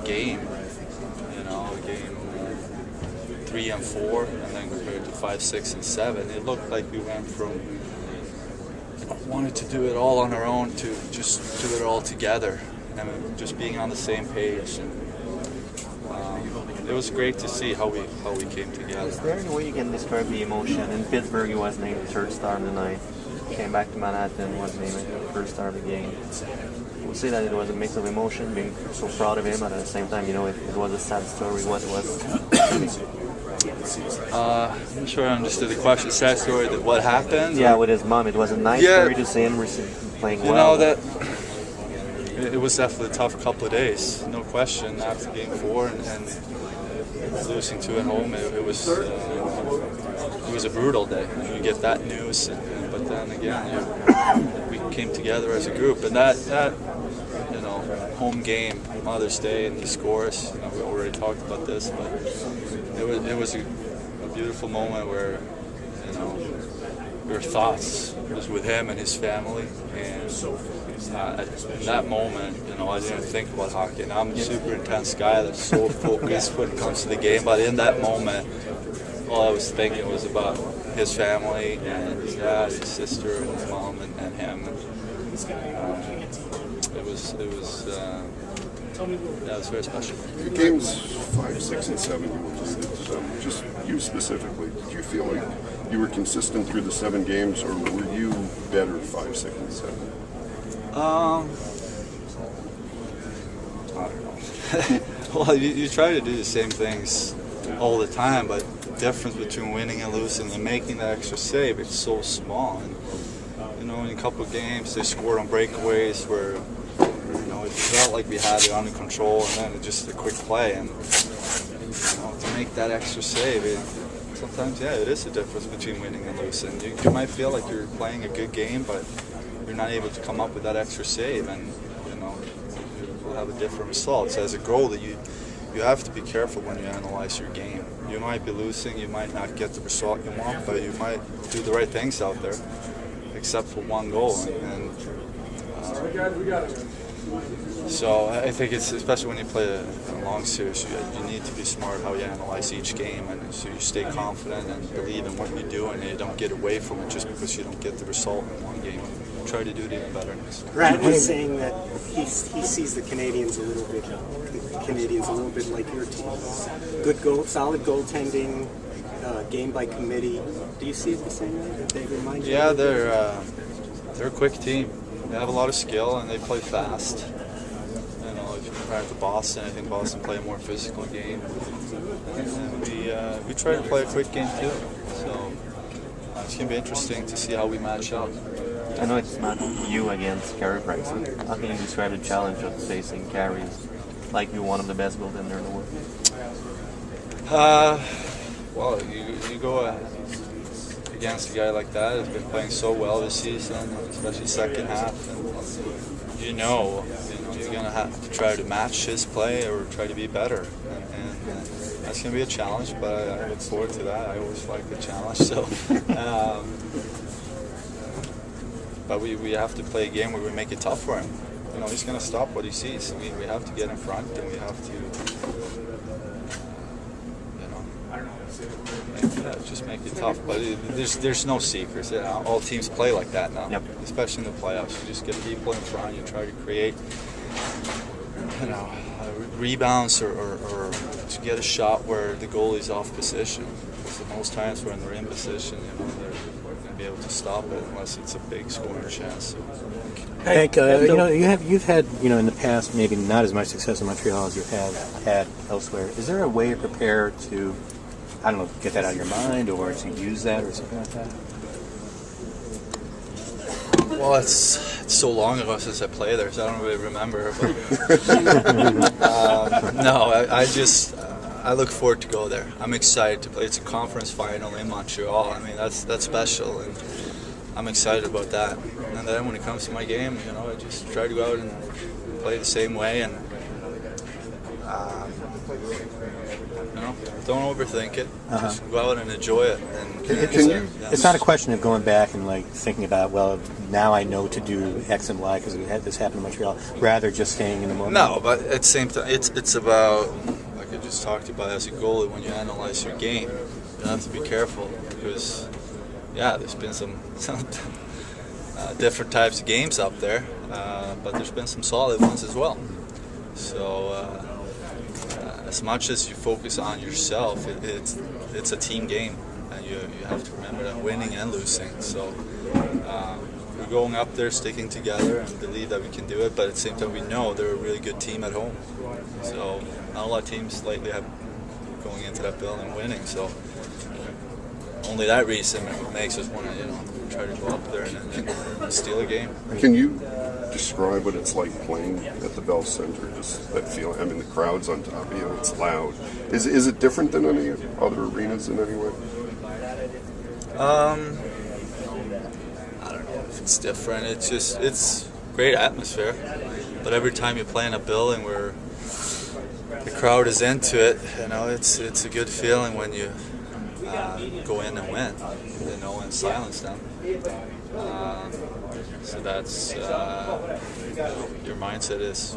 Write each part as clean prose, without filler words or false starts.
game, you know, game 3 and 4, and then compared to 5, 6, and 7, it looked like we went from wanted to do it all on our own to just do it all together, and just being on the same page. And it was great to see how we came together. Is there any way you can describe the emotion? In Pittsburgh, he was named third star of the night. Came back to Manhattan, was named first star of the game. We'll say that it was a mix of emotion, being so proud of him, but at the same time, you know, it was a sad story. What was? I'm not sure I understood the question. Sad story that what happened? Yeah, with his mom. It was a nice story to see him playing well. You know that it was definitely a tough couple of days, no question. After Game 4 and losing 2 at home, it was a brutal day. You get that news, but then again, we came together as a group, and that you know, home game, Mother's Day, and the scores. You know, we already talked about this, but it was a beautiful moment where, you know, your thoughts was with him and his family, and in that moment, you know, I didn't think about hockey. And I'm a super intense guy that's so focused when it comes to the game, but in that moment, all I was thinking was about his family and his dad, his sister, and his mom, and him. It was very special. Your games 5, 6, and 7, just you specifically, did you feel like you were consistent through the 7 games, or were you better 5, 6, and 7? I don't know. Well, you try to do the same things all the time, but the difference between winning and losing and making that extra save, it's so small. And, you know, in a couple of games, they scored on breakaways where, you know, it felt like we had it under control, and then just a quick play. And, you know, to make that extra save, sometimes, yeah, it is the difference between winning and losing. You might feel like you're playing a good game, but you're not able to come up with that extra save, and, you know, you'll have a different result. So as a goalie, you have to be careful when you analyze your game. You might be losing, you might not get the result you want, but you might do the right things out there, except for one goal. So I think it's, especially when you play a long series, you need to be smart how you analyze each game, and so you stay confident and believe in what you do, and you don't get away from it just because you don't get the result in one game. Try to do it even better. Brad was saying that he sees the Canadiens a little bit like your team. Good goal, solid goaltending, game by committee. Do you see it the same way? That they remind you? Yeah, they're a quick team. They have a lot of skill and they play fast. You know, if you compare it to Boston, I think Boston play a more physical game. And we try to play a quick game too. So it's going to be interesting to see how we match up. I know it's not you against Carey Price. How can you describe the challenge of facing Carey like you're one of the best goaltenders in the world? Well, you go against a guy like that who's been playing so well this season, especially second half, and you know you're going to have to try to match his play or try to be better. And that's going to be a challenge, but I look forward to that. I always like the challenge. So. But we have to play a game where we make it tough for him. You know, he's going to stop what he sees. I mean, we have to get in front, and we have to, you know, just make it tough. But there's no secrets. You know, all teams play like that now, especially in the playoffs. You just get people in front. You try to create, you know, rebounds or to get a shot where the goalie's off position. So most times when they're in position, you know, they're be able to stop it unless it's a big scoring chance. Hank, you know, you've had, you know, in the past maybe not as much success in Montreal as you have had elsewhere. Is there a way to prepare to, I don't know, get that out of your mind or to use that or something like that? Well, it's so long ago since I played there, so I don't really remember. But, no, I look forward to go there. I'm excited to play. It's a conference final in Montreal. I mean, that's special, and I'm excited about that. And then when it comes to my game, you know, I just try to go out and play the same way. And Don't overthink it. Just go out and enjoy it. And it's not a question of going back and like thinking about, well, now I know to do X and Y because this happened in Montreal. Rather, just staying in the moment. No, but at the same time, it's about, like I just talked about, as a goalie, when you analyze your game, you have to be careful because, yeah, there's been some different types of games up there, but there's been some solid ones as well. So as much as you focus on yourself, it's a team game, and you have to remember that winning and losing. So we're going up there, sticking together, and believe that we can do it. But at the same time, we know they're a really good team at home. So not a lot of teams lately have going into that building winning. So only that reason makes us want to try to go up there and steal a game. Can you describe what it's like playing at the Bell Center? Just that feeling. I mean, the crowd's on top of you. It's loud. Is it different than any other arenas in any way? I don't know if it's different. It's great atmosphere. But every time you play in a building where the crowd is into it, it's a good feeling when you go in and win, and silence them. So that's your mindset is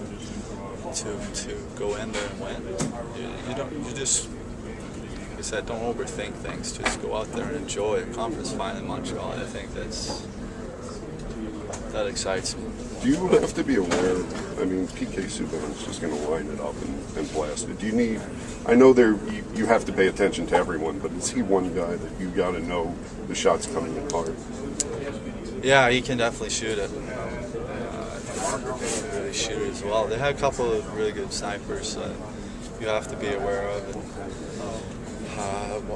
to go in there and win. You just, like I said, don't overthink things. Just go out there and enjoy a conference final in Montreal. I think that excites me. Do you have to be aware? I mean, PK Subban's just going to line it up and blast it. Do you need? I know you have to pay attention to everyone, but is he one guy that you got to know the shot's coming in hard? Yeah, he can definitely shoot it. Mark can really shoot it as well. They had a couple of really good snipers that you have to be aware of.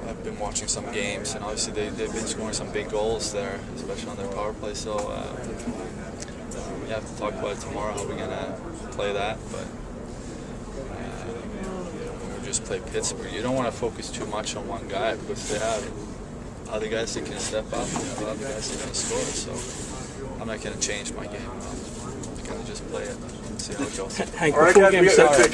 I've been watching some games, and obviously they've been scoring some big goals there, especially on their power play. So we have to talk about it tomorrow, how we're going to play that. But we just play Pittsburgh. You don't want to focus too much on one guy because they have other guys that can step up, other guys that can score. So I'm not going to change my game. I'm going to just play it and see how it goes. Hank, before the game started,